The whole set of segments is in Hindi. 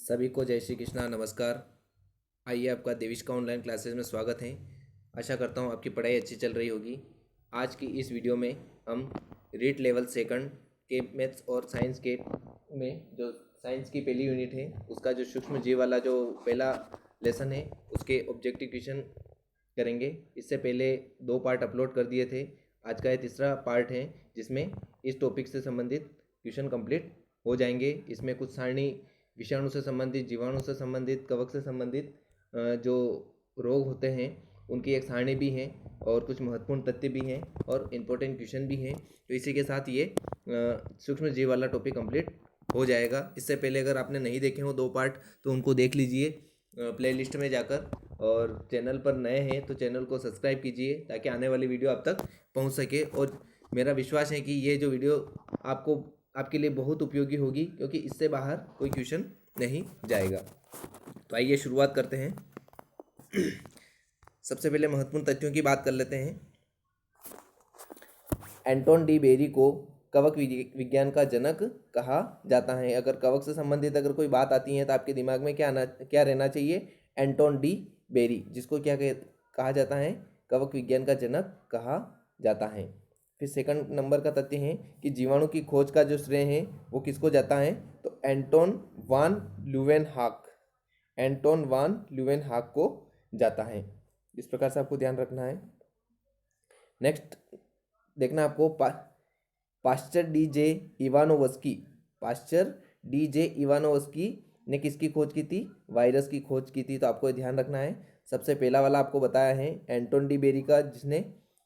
सभी को जय श्री कृष्णा, नमस्कार। आइए, आपका देविष्का ऑनलाइन क्लासेस में स्वागत है। आशा करता हूँ आपकी पढ़ाई अच्छी चल रही होगी। आज की इस वीडियो में हम रीट लेवल सेकंड के मैथ्स और साइंस के में जो साइंस की पहली यूनिट है उसका जो सूक्ष्म जीव वाला जो पहला लेसन है उसके ऑब्जेक्टिव क्वेश्चन करेंगे। इससे पहले 2 पार्ट अपलोड कर दिए थे। आज का ये तीसरा पार्ट है जिसमें इस टॉपिक से संबंधित क्वेश्चन कंप्लीट हो जाएंगे। इसमें कुछ सारणी विषाणु से संबंधित, जीवाणु से संबंधित, कवक से संबंधित जो रोग होते हैं उनकी एक सारणी भी है और कुछ महत्वपूर्ण तथ्य भी हैं और इम्पोर्टेंट क्वेश्चन भी हैं। तो इसी के साथ ये सूक्ष्म जीव वाला टॉपिक कंप्लीट हो जाएगा। इससे पहले अगर आपने नहीं देखे हो 2 पार्ट तो उनको देख लीजिए प्लेलिस्ट में जाकर, और चैनल पर नए हैं तो चैनल को सब्सक्राइब कीजिए ताकि आने वाली वीडियो आप तक पहुंच सके। और मेरा विश्वास है कि ये जो वीडियो आपके लिए बहुत उपयोगी होगी क्योंकि इससे बाहर कोई क्वेश्चन नहीं जाएगा। तो आइए शुरुआत करते हैं। सबसे पहले महत्वपूर्ण तथ्यों की बात कर लेते हैं। एंटोन डी बेरी को कवक विज्ञान का जनक कहा जाता है। अगर कवक से संबंधित अगर कोई बात आती है तो आपके दिमाग में क्या रहना चाहिए? एंटोन डी बेरी, जिसको कहा जाता है? कवक विज्ञान का जनक कहा जाता है। फिर सेकंड नंबर का तथ्य है कि जीवाणु की खोज का जो श्रेय है वो किसको जाता है? तो एंटोन वान ल्यूवेनहाक, एंटोन वान ल्यूवेनहाक को जाता है। इस प्रकार से आपको ध्यान रखना है। नेक्स्ट देखना आपको Pasteur D J Ivanovsky, Pasteur D J Ivanovsky ने किसकी खोज की थी? वायरस की खोज की थी। तो आपको ये ध्यान रखना है। सबसे पहला वाला आपको बताया है एंटोन डी बेरी का,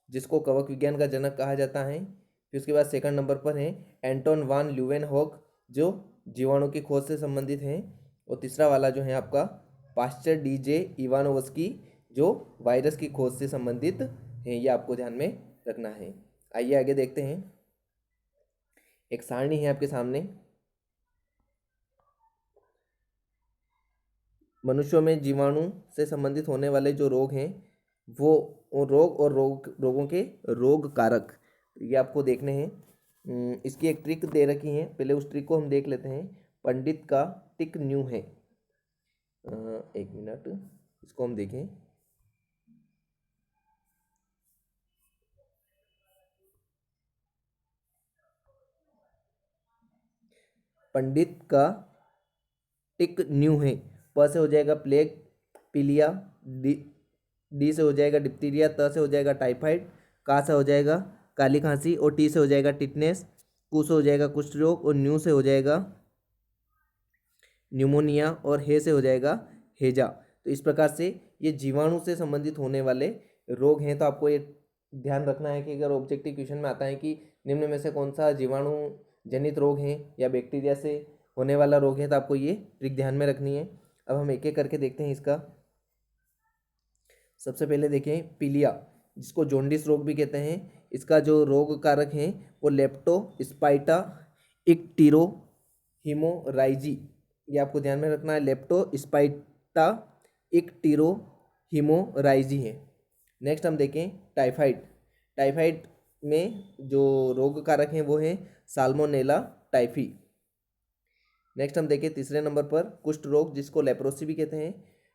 जिसको कवक विज्ञान का जनक कहा जाता है। फिर उसके बाद सेकंड नंबर पर है एंटोन वान ल्यूवेनहॉक जो जीवाणु की खोज से संबंधित हैं। और तीसरा वाला जो है आपका पास्चर डीजे इवानोवस्की जो वायरस की खोज से संबंधित है। ये आपको ध्यान में रखना है। आइए आगे देखते हैं। एक सारणी है आपके सामने। मनुष्यों में जीवाणु से संबंधित होने वाले जो रोग हैं वो रोग और रोगों के रोग कारक ये आपको देखने हैं। इसकी एक ट्रिक दे रखी है, पहले उस ट्रिक को हम देख लेते हैं। पंडित का टिक न्यू है। एक मिनट, इसको हम देखें। पंडित का टिक न्यू है। प से हो जाएगा प्लेग, पीलिया, डी से हो जाएगा डिप्टीरिया, त से हो जाएगा टाइफाइड, का से हो जाएगा काली खांसी और टी से हो जाएगा टिटनेस, कु से हो जाएगा कुष्ठ रोग और न्यू से हो जाएगा न्यूमोनिया और हे से हो जाएगा हेजा। तो इस प्रकार से ये जीवाणु से संबंधित होने वाले रोग हैं। तो आपको ये ध्यान रखना है कि अगर ऑब्जेक्टिव क्वेश्चन में आता है कि निम्न में से कौन सा जीवाणु जनित रोग है या बैक्टीरिया से होने वाला रोग है, तो आपको ये ट्रिक ध्यान में रखनी है। अब हम एक एक करके देखते हैं इसका। सबसे पहले देखें पीलिया, जिसको जॉन्डिस रोग भी कहते हैं। इसका जो रोग कारक है वो लेप्टो स्पाइटा इक्टीरो हीमोराइजी, ये आपको ध्यान में रखना है। लेप्टो स्पाइटा इक्टीरो हीमोराइजी है। नेक्स्ट हम देखें टाइफाइड। टाइफाइड में जो रोग कारक हैं वो है साल्मोनेला टाइफी। नेक्स्ट हम देखें तीसरे नंबर पर कुष्ठ रोग, जिसको लेप्रोसी भी कहते हैं।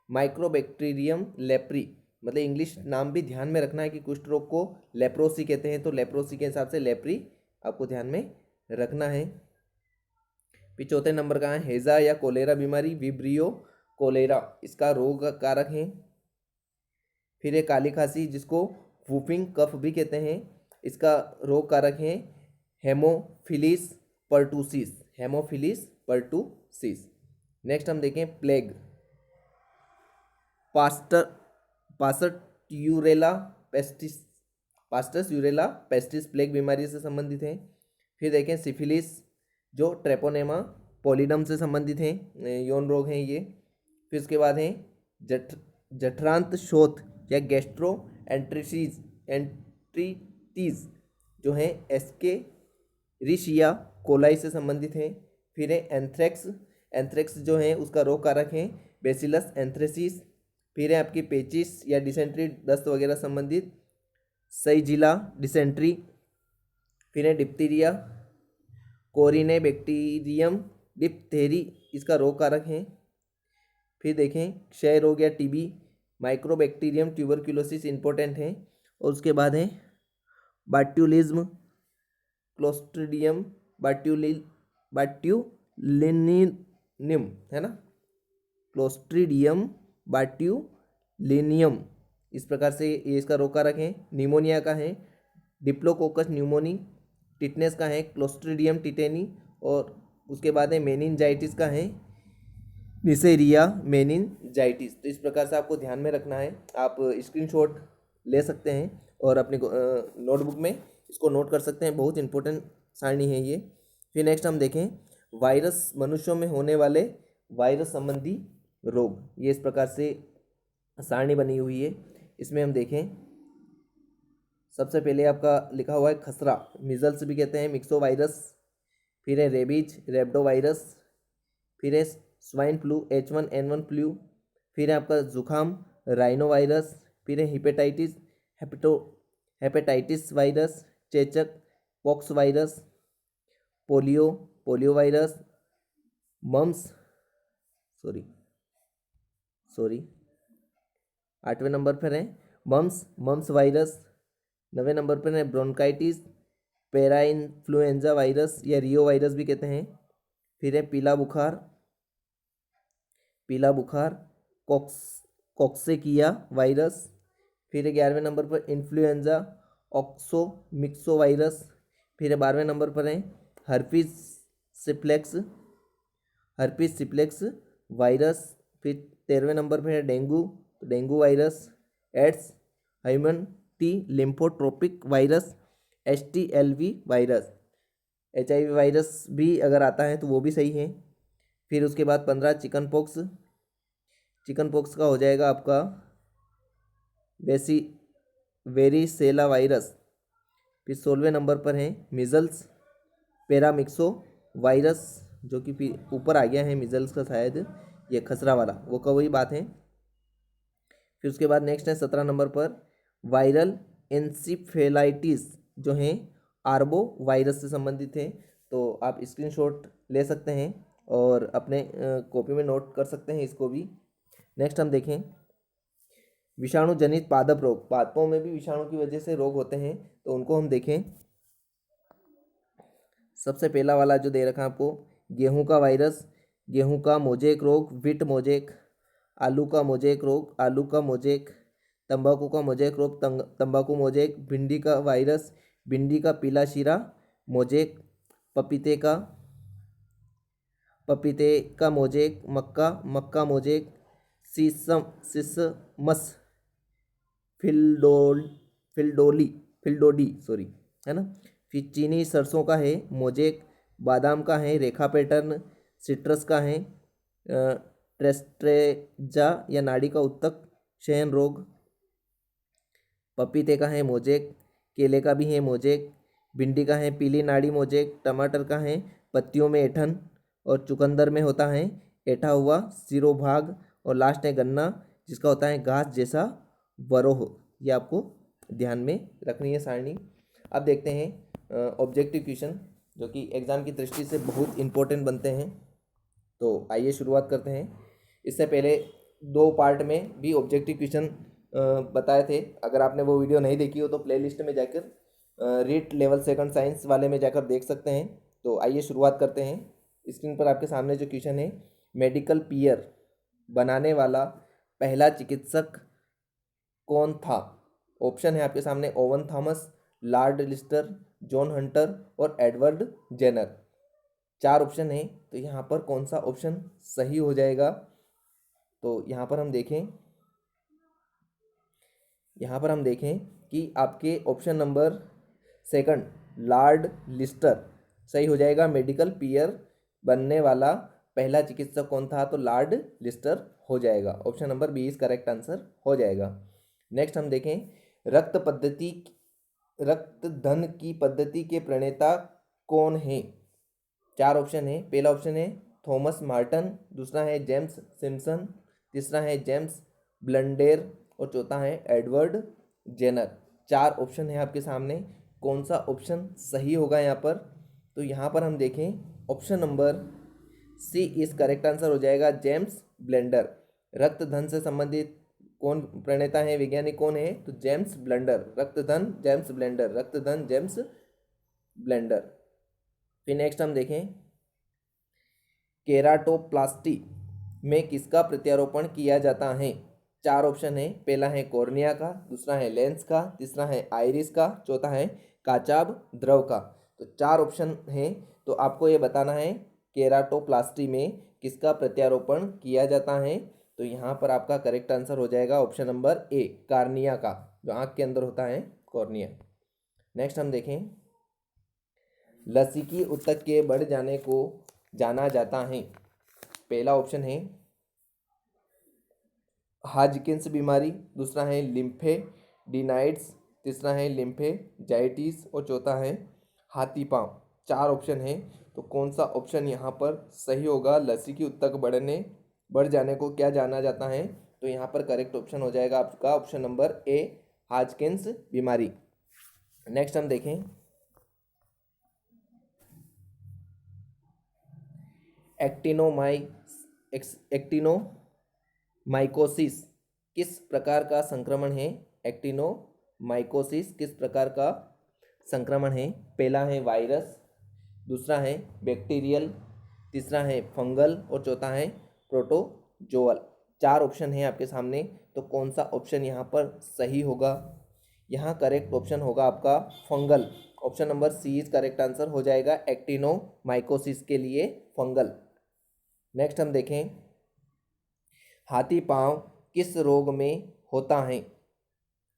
माइक्रोबैक्टीरियम लेप्री, मतलब इंग्लिश नाम भी ध्यान में रखना है कि कुष्ठ रोग को लेप्रोसी कहते हैं, तो लेप्रोसी के हिसाब से लेप्री आपको ध्यान में रखना है। फिर चौथे नंबर का है हेजा या कोलेरा बीमारी, विब्रियो कोलेरा इसका रोग कारक है। फिर है काली खांसी, जिसको वूफिंग कफ भी कहते हैं, इसका रोग कारक है haemophilus pertussis, haemophilus pertussis. Next हम देखें plague, pasteur pasteurella pestis, pasteurella pestis plague बीमारी से संबंधित है। फिर देखें सिफिलिस जो ट्रेपोनेमा पॉलिडम से संबंधित है, यौन रोग हैं ये। फिर उसके बाद है जठरांत शोथ या गैस्ट्रो एंट्रिटीज जो है एसके रिशिया कोलाई से संबंधित है। फिर है एंथ्रेक्स, एंथ्रेक्स जो है उसका रोग कारक है बेसिलस एंथ्रेसिस। फिर है आपकी पेचिस या डिसेंट्री, दस्त वगैरह संबंधित सईजिला डिसेंट्री। फिर है डिप्थीरिया कोरिने बैक्टीरियम डिप्थेरी, इसका रोग कारक है फिर देखें क्षय रोग या टीबी, माइक्रोबैक्टीरियम ट्यूबरक्यूलोसिस इंपॉर्टेंट है। और उसके बाद है बाट्यूलिज्म, क्लोस्ट्रीडियम बाट्यूलिनियम, है ना, क्लोस्ट्रीडियम बाट्यूलिनियम, इस प्रकार से ये इसका रोग कारक है। निमोनिया का है डिप्लोकोकस न्यूमोनी, टिटनेस का है क्लोस्ट्रीडियम टिटेनी, और उसके बाद है मेनिनजाइटिस का है निसेरिया मेनिनजाइटिस। तो इस प्रकार से आपको ध्यान में रखना है। आप स्क्रीनशॉट ले सकते हैं और अपने नोटबुक में इसको नोट कर सकते हैं। बहुत इंपॉर्टेंट सारणी है ये। फिर नेक्स्ट हम देखें वायरस, मनुष्यों में होने वाले वायरस संबंधी रोग, ये इस प्रकार से सारणी बनी हुई है। इसमें हम देखें सबसे पहले आपका लिखा हुआ है खसरा, मिजल्स भी कहते हैं, मिक्सो वायरस, फिर है रेबीज, रेब्डो वायरस, फिर है स्वाइन फ्लू H1N1 फ्लू, फिर है आपका जुखाम राइनो वायरस, फिर है हिपेटाइटिस हेपेटाइटिस वायरस, चेचक pox virus, polio virus, mumps sorry 8वें नंबर पर है मम्स वायरस, 9वें नंबर पर है ब्रोंकाइटिस, पैरा इन्फ्लुएंजा वायरस या रियो वायरस भी कहते हैं, फिर है पीला बुखार कॉक्सेकिया वायरस, फिर है 11वें नंबर पर इन्फ्लुएंजा ऑक्सोमिक्सो वायरस, फिर है 12वें नंबर पर है हर्पीस सिप्लेक्स वायरस, फिर 13वें नंबर पर है dengue virus, AIDS human T lymphotropic virus, HTLV virus, HIV virus भी अगर आता है तो वो भी सही है। फिर उसके बाद 15 चिकन पॉक्स का हो जाएगा आपका वेरिसेला वायरस। फिर 16वें नंबर पर है मिजल्स पैरामिक्सो वायरस, जो कि ऊपर आ गया है मिजल्स का, शायद ये खसरा वाला वो का वही बात है। फिर उसके बाद नेक्स्ट है 17 नंबर पर वायरल एंसीफेलाइटिस, जो है आर्बो वायरस से संबंधित है। तो आप स्क्रीनशॉट ले सकते हैं और अपने कॉपी में नोट कर सकते हैं इसको भी। नेक्स्ट हम देखें विषाणु जनित पादप रोग, पादपों में भी विषाणु की वजह से रोग होते हैं, तो उनको हम देखें। सबसे पहला वाला जो दे रखा है आपको, गेहूं का वायरस, गेहूं का मोजेक रोग, विट मोजेक, आलू का मोजेक रोग, आलू का मोजेक, तंबाकू का मोजेक रोग, तंबाकू मोजेक, भिंडी का वायरस, भिंडी का पीला शीरा मोजेक, पपीते का मोजेक, मक्का मोजेक, सिसमस फिल्डोडी सॉरी, है ना। फिर चीनी सरसों का है मोजेक, बादाम का है रेखा पैटर्न, सिट्रस का है ट्रेस्ट्रेजा या नाड़ी का उत्तक शयन रोग, पपीते का है मोजेक, केले का भी है मोजेक, भिंडी का है पीली नाड़ी मोजेक, टमाटर का है पत्तियों में ऐठन, और चुकंदर में होता है ऐठा हुआ सिरोभाग, और लास्ट है गन्ना जिसका होता है घास जैसा बरोह। ये आपको ध्यान में रखनी है सारणी। अब देखते हैं ऑब्जेक्टिव क्वेश्चन, जो कि एग्ज़ाम की दृष्टि से बहुत इंपॉर्टेंट बनते हैं। तो आइए शुरुआत करते हैं। इससे पहले 2 पार्ट में भी ऑब्जेक्टिव क्वेश्चन बताए थे। अगर आपने वो वीडियो नहीं देखी हो तो प्लेलिस्ट में जाकर रीड लेवल 2 साइंस वाले में जाकर देख सकते हैं। तो आइए शुरुआत करते हैं। स्क्रीन पर आपके सामने जो क्वेश्चन है, मेडिकल पियर बनाने वाला पहला चिकित्सक कौन था? ऑप्शन है आपके सामने Owen Thomas, Lord Lister, John Hunter और एडवर्ड जेनर। 4 ऑप्शन है, तो यहाँ पर कौन सा ऑप्शन सही हो जाएगा? तो यहाँ पर हम देखें कि आपके ऑप्शन नंबर 2 लॉर्ड लिस्टर सही हो जाएगा। मेडिकल पियर बनने वाला पहला चिकित्सक कौन था? तो लॉर्ड लिस्टर हो जाएगा। ऑप्शन नंबर 20 करेक्ट आंसर हो जाएगा। नेक्स्ट हम देखें रक्तधन की पद्धति के प्रणेता कौन है? 4 ऑप्शन है। पहला ऑप्शन है थॉमस मार्टन, दूसरा है जेम्स सिम्पसन, तीसरा है जेम्स ब्लंडेर और चौथा है एडवर्ड जेनर। 4 ऑप्शन है आपके सामने, कौन सा ऑप्शन सही होगा यहाँ पर? तो यहाँ पर हम देखें ऑप्शन नंबर C इस करेक्ट आंसर हो जाएगा, जेम्स ब्लेंडर। रक्तधन से संबंधित कौन प्रणेता है, वैज्ञानिक कौन है, तो जेम्स ब्लेंडर। रक्तधन जेम्स ब्लेंडर, रक्तधन जेम्स ब्लेंडर। फिर नेक्स्ट हम देखें, केराटोप्लास्टी में किसका प्रत्यारोपण किया जाता है। चार ऑप्शन है, पहला है कॉर्निया का, दूसरा है लेंस का, तीसरा है आइरिस का, चौथा है काचाब द्रव का। तो चार ऑप्शन है, तो आपको ये बताना है केराटोप्लास्टी में किसका प्रत्यारोपण किया जाता है। तो यहाँ पर आपका करेक्ट आंसर हो जाएगा ऑप्शन नंबर ए, कार्निया का, जो आँख के अंदर होता है कॉर्निया। नेक्स्ट हम देखें, लसीकी ऊतक के बढ़ जाने को जाना जाता है। पहला ऑप्शन है हाजकिंस बीमारी, दूसरा है लिम्फेडिनाइड्स, तीसरा है लिम्फेजाइटिस और चौथा है हाथी पांव। चार ऑप्शन है, तो कौन सा ऑप्शन यहाँ पर सही होगा। लसीकी ऊतक बढ़ जाने को क्या जाना जाता है, तो यहाँ पर करेक्ट ऑप्शन हो जाएगा आपका ऑप्शन नंबर ए, हाजकिंस बीमारी। नेक्स्ट हम देखें, एक्टिनोमाइकोसिस किस प्रकार का संक्रमण है। एक्टिनोमाइकोसिस किस प्रकार का संक्रमण है। पहला है वायरस, दूसरा है बैक्टीरियल, तीसरा है फंगल और चौथा है प्रोटोजोअल। चार ऑप्शन है आपके सामने, तो कौन सा ऑप्शन यहाँ पर सही होगा। यहाँ करेक्ट ऑप्शन होगा आपका fungal. Option number C is correct answer हो जाएगा एक्टिनोमाइकोसिस के लिए फंगल। नेक्स्ट हम देखें, हाथी पांव किस रोग में होता है।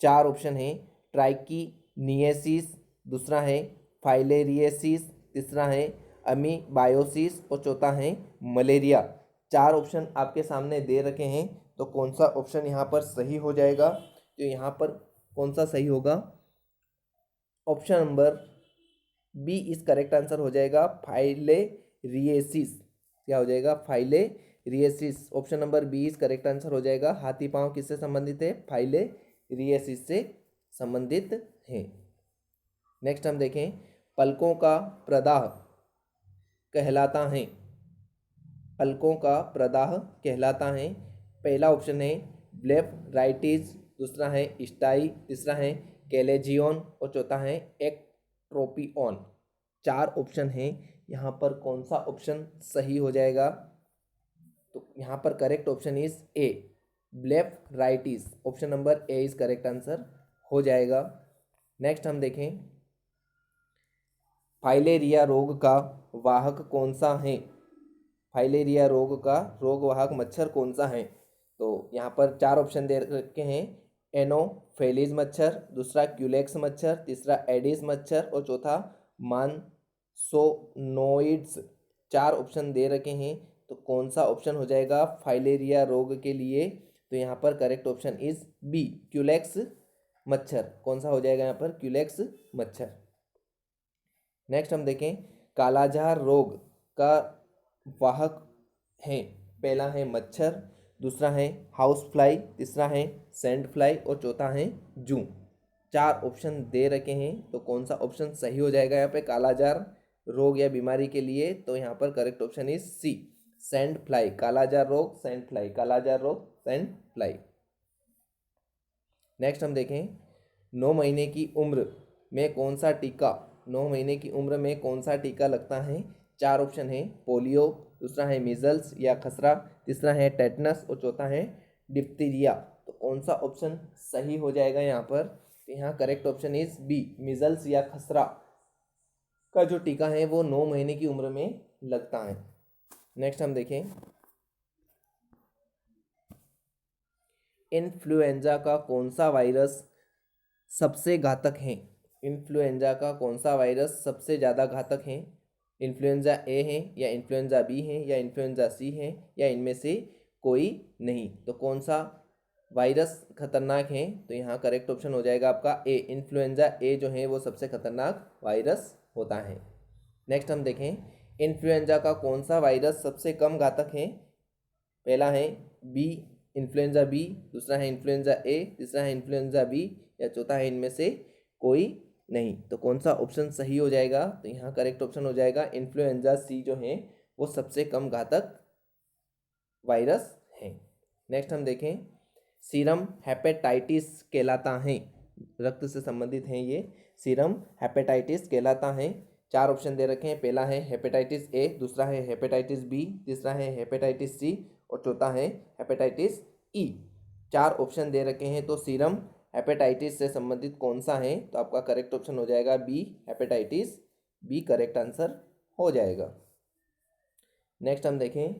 चार ऑप्शन है, ट्राइकीनिएसिस, दूसरा है फाइलेरियसिस, तीसरा है अमीबायोसिस और चौथा है मलेरिया। चार ऑप्शन आपके सामने दे रखे हैं, तो कौन सा ऑप्शन यहाँ पर सही हो जाएगा। तो यहाँ पर कौन सा सही होगा, ऑप्शन नंबर बी इस करेक्ट आंसर हो जाएगा फाइलेरियसिस। क्या हो जाएगा, फाइलेरियसिस। ऑप्शन नंबर बी इस करेक्ट आंसर हो जाएगा। हाथी पांव किससे संबंधित है, फाइलेरियसिस से संबंधित है। नेक्स्ट हम देखें, पलकों का प्रदाह कहलाता है। पलकों का प्रदाह कहलाता है। पहला ऑप्शन है ब्लेफराइटिस, दूसरा है स्टाई, तीसरा है कैलेजियन और चौथा है एक्ट्रोपियन। चार ऑप्शन हैं, यहाँ पर कौन सा ऑप्शन सही हो जाएगा। तो यहाँ पर correct option is a, blepharitis. Option number A is correct answer हो जाएगा। नेक्स्ट हम देखें, फाइलेरिया रोग का वाहक कौन सा है। फाइलेरिया रोग का रोगवाहक मच्छर कौन सा है। तो यहाँ पर चार ऑप्शन दे रखे हैं, एनोफेलिज मच्छर, दूसरा क्यूलेक्स मच्छर, तीसरा एडिस मच्छर और चौथा मानसोनोइड्स। चार ऑप्शन दे रखे हैं, तो कौन सा ऑप्शन हो जाएगा फाइलेरिया रोग के लिए। तो यहाँ पर correct option is B, Culex मच्छर। कौन सा हो जाएगा यहाँ पर, क्यूलेक्स मच्छर। नेक्स्ट हम देखें, कालाजार रोग का वाहक है। पहला है मच्छर, दूसरा है हाउस फ्लाई, तीसरा है सैंड फ्लाई और चौथा है जू। चार ऑप्शन दे रखे हैं, तो कौन सा ऑप्शन सही हो जाएगा यहाँ पे कालाजार रोग या बीमारी के लिए। तो यहाँ पर correct option is C, sand fly. Kala azar रोग सैंड फ्लाई, कालाजार रोग सैंड फ्लाई। नेक्स्ट हम देखें, 9 महीने की उम्र में कौन सा टीका 9 महीने की उम्र में कौन सा टीका लगता है। चार ऑप्शन है, पोलियो, दूसरा है मीजल्स या खसरा, तीसरा है टेटनस और चौथा है डिप्थीरिया। तो कौन सा ऑप्शन सही हो जाएगा यहाँ पर। तो यहाँ correct option is B, measles या खसरा का जो टीका है वो 9 महीने की उम्र में लगता है। नेक्स्ट हम देखें, इन्फ्लुएंजा का कौन सा वायरस सबसे घातक है। इन्फ्लुएंजा का कौन सा वायरस सबसे ज़्यादा घातक है। इन्फ्लुएंजा ए है या इन्फ्लुएंजा बी है या इन्फ्लुएंजा सी है या इनमें से कोई नहीं। तो कौन सा वायरस खतरनाक है। तो यहाँ करेक्ट ऑप्शन हो जाएगा आपका ए, इन्फ्लुएंजा ए जो है वो सबसे खतरनाक वायरस होता है। नेक्स्ट हम देखें, इन्फ्लुएंजा का कौन सा वायरस सबसे कम घातक है। पहला है बी, इन्फ्लुएंजा बी, दूसरा है इन्फ्लुएंजा ए, तीसरा है इन्फ्लुएंजा बी या चौथा है इनमें से कोई नहीं। तो कौन सा ऑप्शन सही हो जाएगा। तो यहाँ करेक्ट ऑप्शन हो जाएगा इन्फ्लुएंजा सी जो है वो सबसे कम घातक वायरस है। नेक्स्ट हम देखें, सीरम हेपेटाइटिस कहलाता है, रक्त से संबंधित हैं ये, सीरम हेपेटाइटिस कहलाता है। 4 ऑप्शन दे रखे हैं, पहला है हेपेटाइटिस ए, दूसरा है हेपेटाइटिस बी, तीसरा है हेपेटाइटिस सी और चौथा है हेपेटाइटिस ई। 4 ऑप्शन दे रखे हैं, तो सीरम हेपेटाइटिस से संबंधित कौन सा है, तो आपका करेक्ट ऑप्शन हो जाएगा B, hepatitis B correct answer हो जाएगा। नेक्स्ट हम देखें,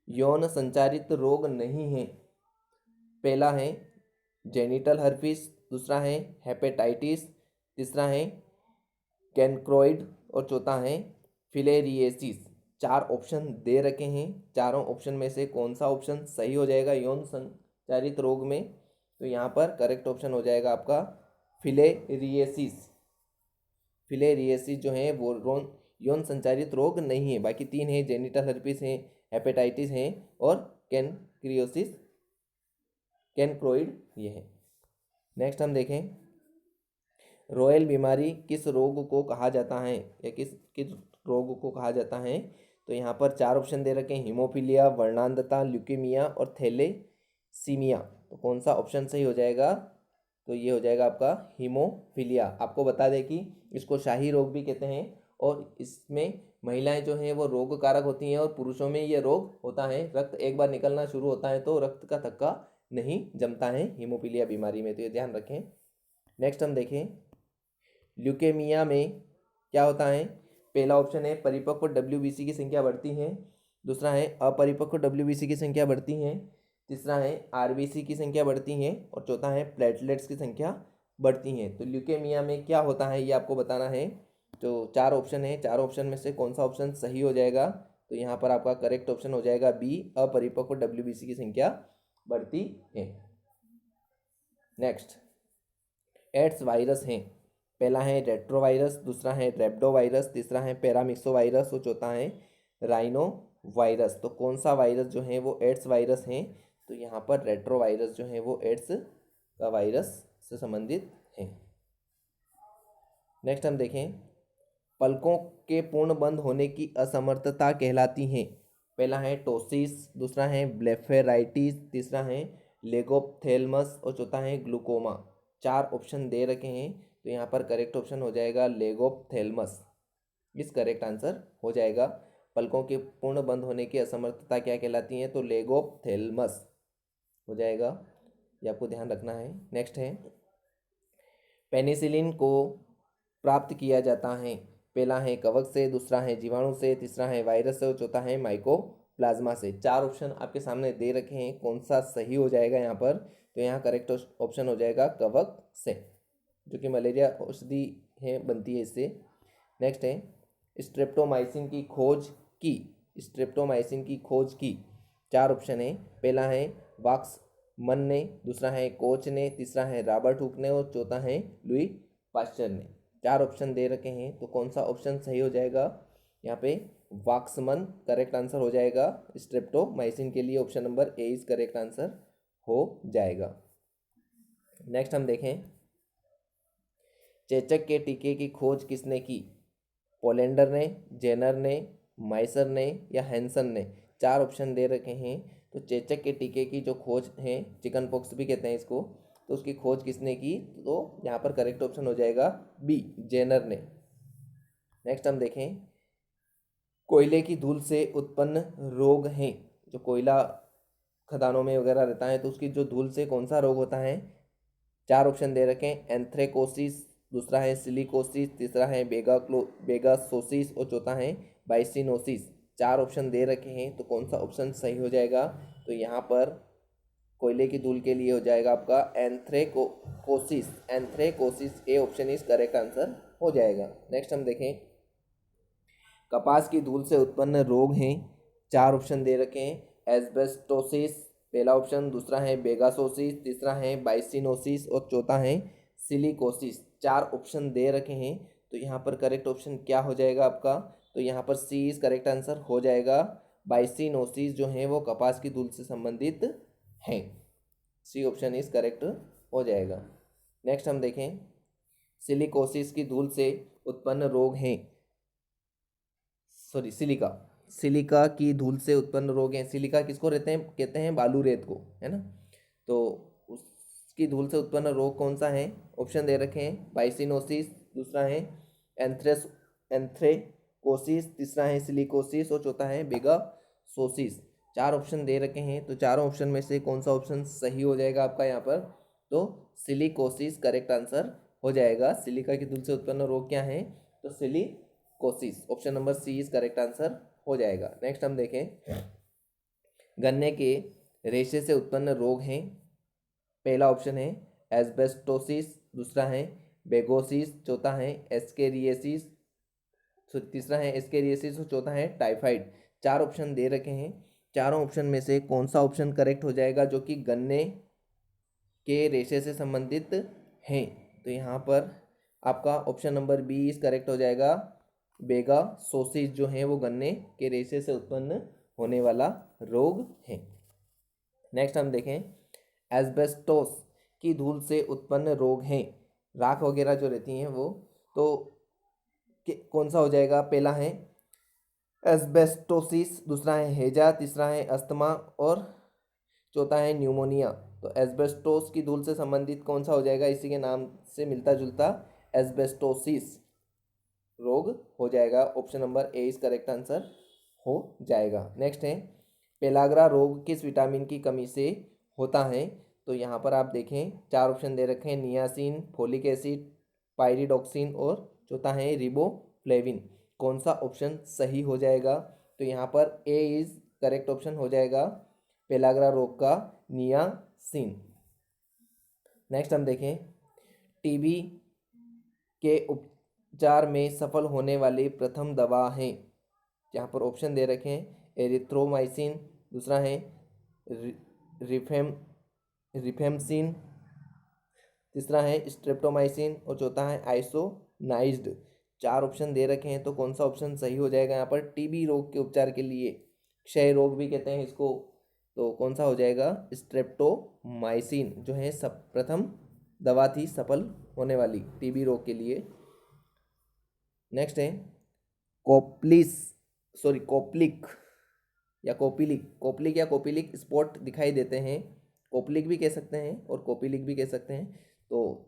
यौन संचारित रोग नहीं है, पहला है जेनिटल हर्पिस, दूसरा है हेपेटाइटिस, तीसरा है कैनक्रोइड और चौथा है फिलेरिएसिस। 4 ऑप्शन दे रखे हैं, चारों ऑप्शन में से कौन सा ऑप्शन सही हो जाएगा यौन संचारित रोग में, तो यहाँ पर करेक्ट ऑप्शन हो जाएगा आपका फिलेरिएसिस। फिलेरिएसिस जो है वो यौन संचारित रोग नहीं है, बाकी 3 है, जेनिटल हर्पिस है, हेपेटाइटिस है और कैनक्रियोसिस, कैनक्रोइड ये है। नेक्स्ट हम देखें, रॉयल बीमारी किस रोग को कहा जाता है, या किस किस रोग को कहा जाता है, तो यहाँ पर 4 ऑप्शन दे रखे हैं, हीमोफीलिया, वर्णांधता, ल्यूकेमिया और थैलेसीमिया। तो कौन सा ऑप्शन सही हो जाएगा, तो ये हो जाएगा आपका हीमोफीलिया। आपको बता दें कि इसको शाही रोग भी कहते हैं और इसमें महिलाएं जो हैं वो रोग कारक होती हैं और पुरुषों में ये रोग होता है, रक्त एक बार निकलना शुरू होता है तो रक्त का थक्का नहीं जमता है हीमोफीलिया बीमारी में, तो ये ध्यान रखें। नेक्स्ट हम देखें, ल्यूकेमिया में क्या होता है, पहला ऑप्शन है परिपक्व डब्ल्यूबीसी की संख्या बढ़ती है, दूसरा है अपरिपक्व डब्ल्यूबीसी की संख्या बढ़ती है, तीसरा है आरबीसी की संख्या बढ़ती है और चौथा है प्लेटलेट्स की संख्या बढ़ती है। तो ल्यूकेमिया में क्या होता है ये आपको बताना है। तो 4 ऑप्शन है, 4 ऑप्शन में से कौन सा ऑप्शन सही हो जाएगा, तो यहाँ पर आपका करेक्ट ऑप्शन हो जाएगा बी, अपरिपक्व डब्ल्यूबीसी की संख्या बढ़ती है। नेक्स्ट, एड्स वायरस हैं, पहला है रेट्रोवायरस, दूसरा है रेप्डोवायरस, तीसरा है पैरामिक्सोवायरस और चौथा है राइनो वायरस। तो कौन सा वायरस जो है वो एड्स वायरस है, तो यहाँ पर रेट्रोवायरस जो है वो एड्स का वायरस से संबंधित है। नेक्स्ट हम देखें, पलकों के पूर्ण बंद होने की असमर्थता कहलाती है, पहला है टोसिस, दूसरा है ब्लेफेराइटिस, तीसरा है लेगोप्थेल्मस और चौथा है ग्लूकोमा। 4 ऑप्शन दे रखे हैं, तो यहाँ पर करेक्ट ऑप्शन हो जाएगा लेगोप्थेल्मस, इस करेक्ट आंसर हो जाएगा। पलकों के पूर्ण बंद होने की असमर्थता क्या कहलाती है, तो लेगोप्थेल्मस हो जाएगा, ये आपको ध्यान रखना है। नेक्स्ट है, पेनिसिलिन को प्राप्त किया जाता है, पहला है कवक से, दूसरा है जीवाणु से, तीसरा है वायरस से और चौथा है माइकोप्लाज्मा से। 4 ऑप्शन आपके सामने दे रखे हैं, कौन सा सही हो जाएगा यहाँ पर, तो यहाँ करेक्ट ऑप्शन हो जाएगा कवक से, जो कि मलेरिया औषधि है बनती है इससे। नेक्स्ट है, स्ट्रेप्टोमाइसिन की खोज की, स्ट्रेप्टोमाइसिन की खोज की। 4 ऑप्शन है, पहला है वाक्समन ने, दूसरा है कोच ने, तीसरा है रॉबर्ट हुक ने और चौथा है लुई पास्चर ने। 4 ऑप्शन दे रखे हैं, तो कौन सा ऑप्शन सही हो जाएगा, यहाँ पे वाक्समन करेक्ट आंसर हो जाएगा। स्ट्रेप्टोमाइसिन के लिए option number A is correct answer हो जाएगा। नेक्स्ट हम देखें, चेचक के टीके की खोज किसने की, पोलेंडर ने, जेनर ने, माइसर ने या हैंसन ने। 4 ऑप्शन दे रखे हैं, तो चेचक के टीके की जो खोज है, चिकन पॉक्स भी कहते हैं इसको, तो उसकी खोज किसने की, तो यहाँ पर करेक्ट ऑप्शन हो जाएगा बी, जेनर ने। नेक्स्ट हम देखें, कोयले की धूल से उत्पन्न रोग हैं, जो कोयला खदानों में वगैरह रहता है तो उसकी जो धूल से कौन सा रोग होता है। 4 ऑप्शन दे रखे हैं, एंथ्रेकोसिस, दूसरा है सिलिकोसिस, तीसरा है बेगासोसिस और चौथा है बाइसिनोसिस। 4 ऑप्शन दे रखे हैं, तो कौन सा ऑप्शन सही हो जाएगा, तो यहाँ पर कोयले की धूल के लिए हो जाएगा आपका anthracosis, anthracosis A option is correct answer हो जाएगा। नेक्स्ट हम देखें, कपास की धूल से उत्पन्न रोग हैं, 4 ऑप्शन दे रखे हैं, एस्बेस्टोसिस पहला ऑप्शन, दूसरा है बेगासोसिस, तीसरा है बाइसिनोसिस और चौथा है सिलिकोसिस। 4 ऑप्शन दे रखे हैं, तो यहाँ पर करेक्ट ऑप्शन क्या हो जाएगा आपका, तो यहाँ पर सी इज करेक्ट आंसर हो जाएगा। बाइसिनोसिस जो है वो कपास की धूल से संबंधित हैं, सी ऑप्शन इज करेक्ट हो जाएगा। नेक्स्ट हम देखें, सिलिकोसिस की धूल से उत्पन्न रोग हैं, सॉरी सिलिका, सिलिका की धूल से उत्पन्न रोग हैं। सिलिका किसको कहते हैं बालू रेत को, है ना। तो उसकी धूल से उत्पन्न रोग कौन सा है? ऑप्शन दे रखे हैं, बाइसिनोसिस, दूसरा है एंथ्रेकोसिस, तीसरा है सिलिकोसिस और चौथा है बेगासोसिस। 4 ऑप्शन दे रखे हैं, तो चारों ऑप्शन में से कौन सा ऑप्शन सही हो जाएगा आपका यहाँ पर? तो सिलिकोसिस करेक्ट आंसर हो जाएगा। सिलिका की धूल से उत्पन्न रोग क्या है? तो silicosis, option number C is correct answer हो जाएगा। नेक्स्ट हम देखें, गन्ने के रेशे से उत्पन्न रोग हैं। पहला ऑप्शन है एस्बेस्टोसिस, दूसरा है बेगोसिस, चौथा है एस्केरिएसिस, तीसरा है एस्केरिएसिस और चौथा है टाइफाइड। 4 ऑप्शन दे रखे हैं, चारों ऑप्शन में से कौन सा ऑप्शन करेक्ट हो जाएगा जो कि गन्ने के रेशे से संबंधित हैं? तो यहाँ पर आपका option number B is correct हो जाएगा। बेगासोसिस जो है वो गन्ने के रेशे से उत्पन्न होने वाला रोग है। नेक्स्ट हम देखें, एस्बेस्टोस की धूल से उत्पन्न रोग हैं, राख वगैरह जो रहती हैं वो, तो कौन सा हो जाएगा? पहला है एस्बेस्टोसिस, दूसरा है हेजा, तीसरा है अस्थमा और चौथा है न्यूमोनिया। तो एस्बेस्टोस की धूल से संबंधित कौन सा हो जाएगा? इसी के नाम से मिलता जुलता एस्बेस्टोसिस रोग हो जाएगा। Option number A is correct answer हो जाएगा। नेक्स्ट है, पेलाग्रा रोग किस विटामिन की कमी से होता है? तो यहाँ पर आप देखें 4 ऑप्शन दे रखे हैं, नियासिन, फोलिक एसिड, पायरिडॉक्सिन और चौथा है रिबोफ्लेविन। कौन सा ऑप्शन सही हो जाएगा? तो यहाँ पर ए इज करेक्ट ऑप्शन हो जाएगा, पेलाग्रा रोग का नियासिन। नेक्स्ट हम देखें, टीबी के उपचार में सफल होने वाली प्रथम दवा है। यहाँ पर ऑप्शन दे रखे हैं, एरिथ्रोमाइसिन, दूसरा है रिफेम्सिन, तीसरा है स्ट्रेप्टोमाइसिन और चौथा है आइसोनाइज्ड। 4 ऑप्शन दे रखे हैं, तो कौन सा ऑप्शन सही हो जाएगा यहाँ पर? टीबी रोग के उपचार के लिए, क्षय रोग भी कहते हैं इसको, तो कौन सा हो जाएगा? स्ट्रेप्टोमाइसिन जो है सब प्रथम दवा थी सफल होने वाली टीबी रोग के लिए। नेक्स्ट है कोपलिक या कोपिलिक स्पॉट दिखाई देते हैं। कोपलिक भी कह सकते हैं और कोपिलिक भी कह सकते हैं। तो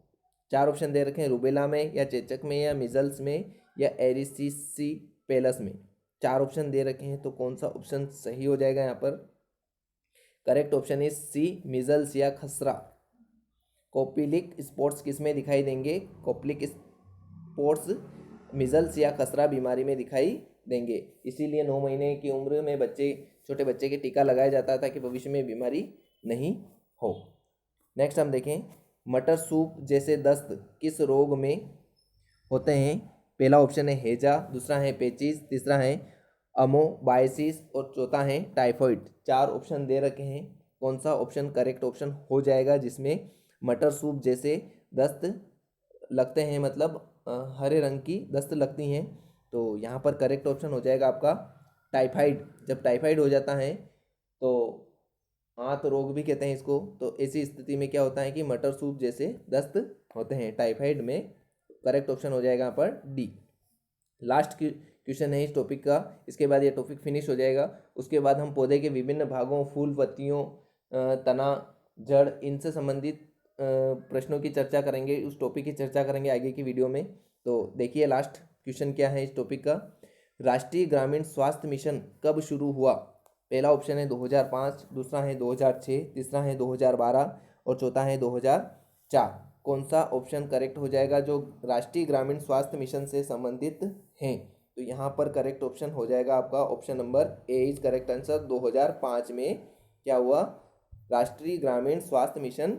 4 ऑप्शन दे रखे हैं, रुबेला में या चेचक में या मिजल्स में या एरिसिसिपेलस में। 4 ऑप्शन दे रखे हैं, तो कौन सा ऑप्शन सही हो जाएगा यहाँ पर? Correct option is C, measles या खसरा। कोपिलिक स्पॉट्स किस में दिखाई देंगे? कोपलिक स्पॉट्स मिजल्स या खसरा बीमारी में दिखाई देंगे। इसीलिए 9 महीने की उम्र में छोटे बच्चे के टीका लगाया जाता है ताकि भविष्य में बीमारी नहीं हो। नेक्स्ट हम देखें, मटर सूप जैसे दस्त किस रोग में होते हैं? पहला ऑप्शन है हेजा, दूसरा है पेचिस, तीसरा है अमोबाइसिस और चौथा है टाइफॉइड। 4 ऑप्शन दे रखे हैं, कौन सा ऑप्शन करेक्ट ऑप्शन हो जाएगा जिसमें मटर सूप जैसे दस्त लगते हैं, मतलब हरे रंग की दस्त लगती हैं? तो यहाँ पर करेक्ट ऑप्शन हो जाएगा आपका टाइफाइड। जब टाइफाइड हो जाता है तो आंत रोग भी कहते हैं इसको, तो ऐसी स्थिति में क्या होता है कि मटर सूप जैसे दस्त होते हैं टाइफाइड में। करेक्ट ऑप्शन हो जाएगा यहाँ पर डी। लास्ट क्वेश्चन है इस टॉपिक का, इसके बाद ये टॉपिक फिनिश हो जाएगा। उसके बाद हम पौधे के विभिन्न भागों, फूल, पत्तियों, तना, जड़, इनसे संबंधित प्रश्नों की चर्चा करेंगे, उस टॉपिक की चर्चा करेंगे आगे की वीडियो में। तो देखिए लास्ट क्वेश्चन क्या है इस टॉपिक का, राष्ट्रीय ग्रामीण स्वास्थ्य मिशन कब शुरू हुआ? पहला ऑप्शन है 2005, दूसरा है 2006, तीसरा है 2012 और चौथा है 2004। कौन सा ऑप्शन करेक्ट हो जाएगा जो राष्ट्रीय ग्रामीण स्वास्थ्य मिशन से संबंधित हैं? तो यहाँ पर करेक्ट ऑप्शन हो जाएगा आपका option number A is correct answer. 2005 में क्या हुआ? राष्ट्रीय ग्रामीण स्वास्थ्य मिशन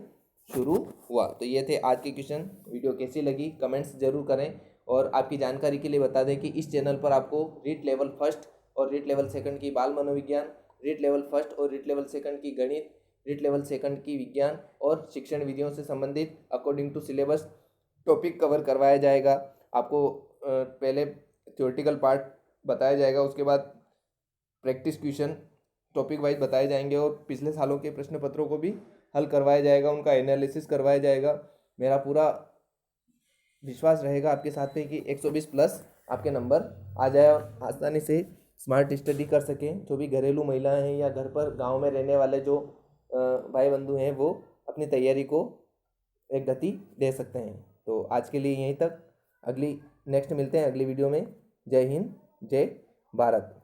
शुरू हुआ। तो ये थे आज के क्वेश्चन। वीडियो कैसी लगी कमेंट्स जरूर करें, और आपकी जानकारी के लिए बता दें कि इस चैनल पर आपको रीट लेवल फर्स्ट और रीट लेवल सेकंड की बाल मनोविज्ञान, रीट लेवल फर्स्ट और रीट लेवल सेकंड की गणित, रीट लेवल सेकंड की विज्ञान और शिक्षण विधियों से संबंधित according to syllabus topic cover करवाया जाएगा। आपको पहले थ्योरेटिकल पार्ट बताया जाएगा, उसके बाद प्रैक्टिस क्वेश्चन टॉपिक वाइज बताए जाएंगे और पिछले सालों के प्रश्न पत्रों को भी हल करवाया जाएगा, उनका एनालिसिस करवाया जाएगा। मेरा पूरा विश्वास रहेगा आपके साथ में कि 120 प्लस आपके नंबर आ जाए आसानी से स्मार्ट स्टडी कर सकें। जो भी घरेलू महिलाएं हैं या घर पर गांव में रहने वाले जो भाई बंधु हैं वो अपनी तैयारी को एक गति दे सकते हैं। तो आज के लिए यहीं तक, नेक्स्ट मिलते हैं अगली वीडियो में। जय हिंद, जय भारत।